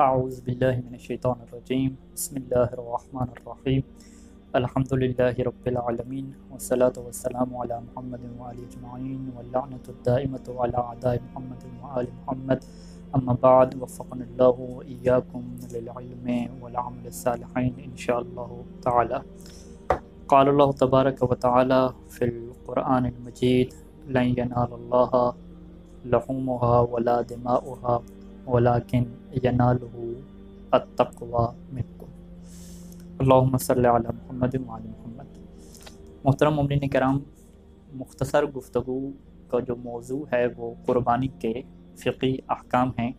اعوذ باللہ من الشیطان الرجیم بسم اللہ الرحمن الرحیم الحمدللہ رب العالمین والصلاة والسلام علی محمد وآل اجمعین واللعنۃ الدائمۃ علی اعداء محمد وآل محمد اما بعد وفقنا اللہ وإیاکم للعلم والعمل الصالحین انشاءاللہ تعالی قال اللہ تبارک و تعالی فی القرآن المجید لن ینال اللہ لحومها ولا دماؤها ولیکن ینالہ التقوی منکم اللہم صلی علی محمد وعلی محمد۔ محترم مومنین کرام، مختصر گفتگو کا جو موضوع ہے وہ قربانی کے فقہی احکام ہیں،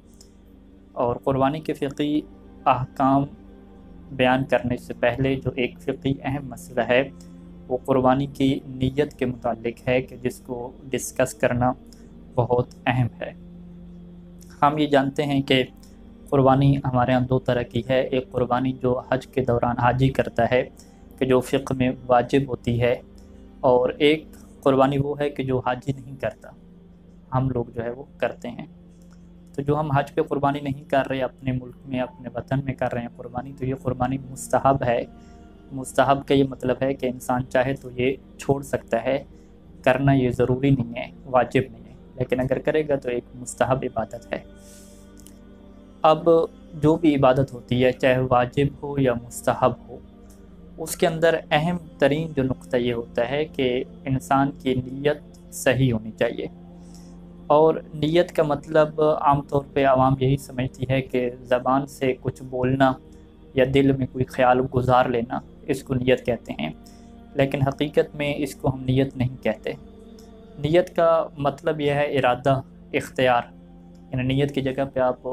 اور قربانی کے فقہی احکام بیان کرنے سے پہلے جو ایک فقہی اہم مسئلہ ہے وہ قربانی کی نیت کے متعلق ہے کہ جس کو ڈسکس کرنا بہت اہم ہے۔ ہم یہ جانتے ہیں کہ قربانی ہمارے ہاں دو طرح کی ہے، ایک قربانی جو حج کے دوران حاجی کرتا ہے کہ جو فقہ میں واجب ہوتی ہے، اور ایک قربانی وہ ہے کہ جو حاجی نہیں کرتا، ہم لوگ جو ہے وہ کرتے ہیں۔ تو جو ہم حج پہ قربانی نہیں کر رہے، اپنے ملک میں اپنے وطن میں کر رہے ہیں قربانی، تو یہ قربانی مستحب ہے۔ مستحب کا یہ مطلب ہے کہ انسان چاہے تو یہ چھوڑ سکتا ہے، کرنا یہ ضروری نہیں ہے، واجب نہیں ہے، لیکن اگر کرے گا تو ایک مستحب عبادت ہے۔ اب جو بھی عبادت ہوتی ہے، چاہے واجب ہو یا مستحب ہو، اس کے اندر اہم ترین جو نقطہ یہ ہوتا ہے کہ انسان کی نیت صحیح ہونی چاہیے۔ اور نیت کا مطلب عام طور پہ عوام یہی سمجھتی ہے کہ زبان سے کچھ بولنا یا دل میں کوئی خیال گزار لینا، اس کو نیت کہتے ہیں، لیکن حقیقت میں اس کو ہم نیت نہیں کہتے۔ نیت کا مطلب یہ ہے ارادہ، اختیار، یعنی نیت کی جگہ پہ آپ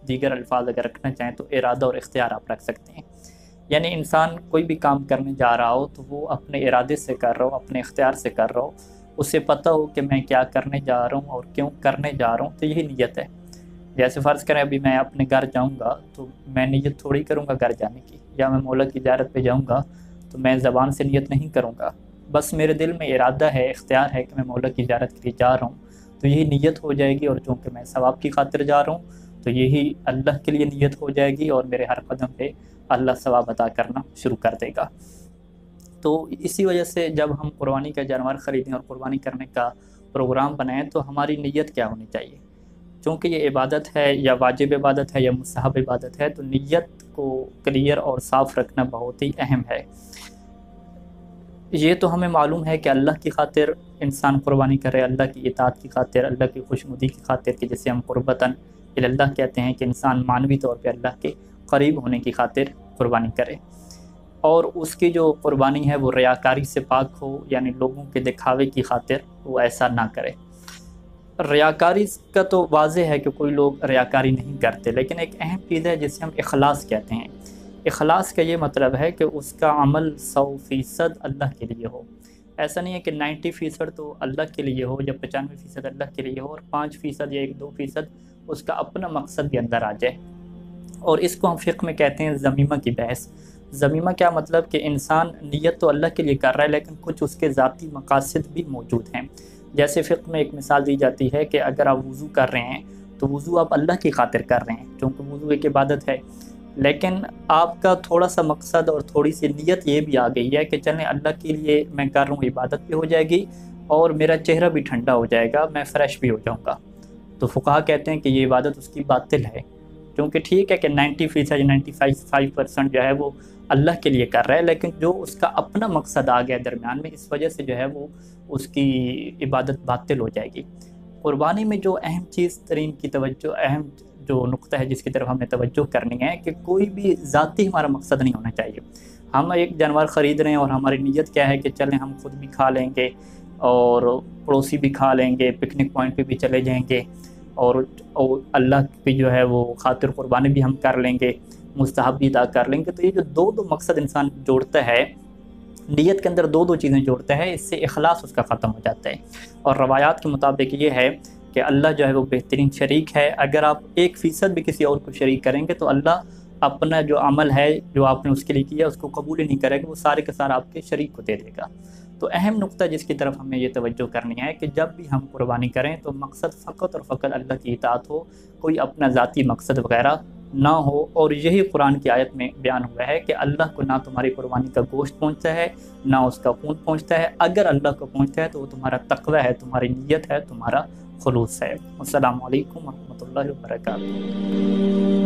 دیگر الفاظ اگر رکھنا چاہیں تو ارادہ اور اختیار آپ رکھ سکتے ہیں۔ یعنی انسان کوئی بھی کام کرنے جا رہا ہو تو وہ اپنے ارادے سے کر رہا ہو، اپنے اختیار سے کر رہا ہو، اسے پتہ ہو کہ میں کیا کرنے جا رہا ہوں اور کیوں کرنے جا رہا ہوں، تو یہی نیت ہے۔ جیسے فرض کریں ابھی میں اپنے گھر جاؤں گا تو میں نیت تھوڑی کروں گا گھر جانے کی، یا میں مولا کی زیارت پہ جاؤں گا تو میں زبان سے نیت نہیں کروں گا، بس میرے دل میں ارادہ ہے، اختیار ہے کہ میں مولا کی زیارت کے لیے جا رہا ہوں، تو یہی نیت ہو جائے گی، اور چونکہ میں ثواب کی خاطر جا رہا ہوں تو یہی اللہ کے لیے نیت ہو جائے گی، اور میرے ہر قدم پہ اللہ ثواب عطا کرنا شروع کر دے گا۔ تو اسی وجہ سے جب ہم قربانی کا جانور خریدیں اور قربانی کرنے کا پروگرام بنائیں تو ہماری نیت کیا ہونی چاہیے؟ چونکہ یہ عبادت ہے، یا واجب عبادت ہے یا مستحب عبادت ہے، تو نیت کو کلیئر اور صاف رکھنا بہت ہی اہم ہے۔ یہ تو ہمیں معلوم ہے کہ اللہ کی خاطر انسان قربانی کرے، اللہ کی اطاعت کی خاطر، اللہ کی خوشنودی کی خاطر، کہ جسے ہم قربتاً اللہ کہتے ہیں کہ انسان معنوی طور پہ اللہ کے قریب ہونے کی خاطر قربانی کرے، اور اس کی جو قربانی ہے وہ ریاکاری سے پاک ہو، یعنی لوگوں کے دکھاوے کی خاطر وہ ایسا نہ کرے۔ ریاکاری کا تو واضح ہے کہ کوئی لوگ ریاکاری نہیں کرتے، لیکن ایک اہم چیز ہے جسے ہم اخلاص کہتے ہیں۔ اخلاص کا یہ مطلب ہے کہ اس کا عمل 100% اللہ کے لیے ہو۔ ایسا نہیں ہے کہ 90% تو اللہ کے لیے ہو، یا 95% اللہ کے لیے ہو، اور 5% یا 1-2% اس کا اپنا مقصد بھی اندر آ جائے۔ اور اس کو ہم فقہ میں کہتے ہیں ضمیمہ کی بحث۔ ضمیمہ کیا مطلب کہ انسان نیت تو اللہ کے لیے کر رہا ہے، لیکن کچھ اس کے ذاتی مقاصد بھی موجود ہیں۔ جیسے فقہ میں ایک مثال دی جاتی ہے کہ اگر آپ وضو کر رہے ہیں تو وضو آپ اللہ کی خاطر کر رہے ہیں، چونکہ وضو ایک عبادت ہے، لیکن آپ کا تھوڑا سا مقصد اور تھوڑی سی نیت یہ بھی آ گئی ہے کہ چلیں اللہ کے لیے میں کر رہا ہوں، عبادت بھی ہو جائے گی اور میرا چہرہ بھی ٹھنڈا ہو جائے گا، میں فریش بھی ہو جاؤں گا، تو فقہا کہتے ہیں کہ یہ عبادت اس کی باطل ہے۔ کیونکہ ٹھیک ہے کہ 90% یا 95% جو ہے وہ اللہ کے لیے کر رہا ہے، لیکن جو اس کا اپنا مقصد آ گیا درمیان میں، اس وجہ سے جو ہے وہ اس کی عبادت باطل ہو جائے گی۔ قربانی میں جو اہم چیز ترین کی توجہ، اہم جو نقطہ ہے جس کی طرف ہمیں توجہ کرنی ہے کہ کوئی بھی ذاتی ہمارا مقصد نہیں ہونا چاہیے۔ ہم ایک جانور خرید رہے ہیں اور ہماری نیت کیا ہے کہ چلیں ہم خود بھی کھا لیں گے اور پڑوسی بھی کھا لیں گے، پکنک پوائنٹ پہ بھی چلے جائیں گے، اور اللہ پہ جو ہے وہ خاطر قربانی بھی ہم کر لیں گے، مستحب بھی ادا کر لیں گے۔ تو یہ جو دو مقصد انسان جوڑتا ہے، نیت کے اندر دو چیزیں جوڑتا ہے، اس سے اخلاص اس کا ختم ہو جاتا ہے۔ اور روایات کے مطابق یہ ہے کہ اللہ جو ہے وہ بہترین شریک ہے، اگر آپ 1% بھی کسی اور کو شریک کریں گے تو اللہ اپنا جو عمل ہے جو آپ نے اس کے لیے کیا اس کو قبول ہی نہیں کرے گا، وہ سارے کا سارا آپ کے شریک کو دے دے گا۔ تو اہم نقطہ جس کی طرف ہمیں یہ توجہ کرنی ہے کہ جب بھی ہم قربانی کریں تو مقصد فقط اور فقط اللہ کی اطاعت ہو، کوئی اپنا ذاتی مقصد وغیرہ نہ ہو، اور یہی قرآن کی آیت میں بیان ہوا ہے کہ اللہ کو نہ تمہاری قربانی کا گوشت پہنچتا ہے نہ اس کا خون پہنچتا ہے، اگر اللہ کو پہنچتا ہے تو وہ تمہارا تقوی ہے، تمہاری نیت ہے، تمہارا خلوص ہے۔ السلام علیکم ورحمۃ اللہ وبرکاتہ۔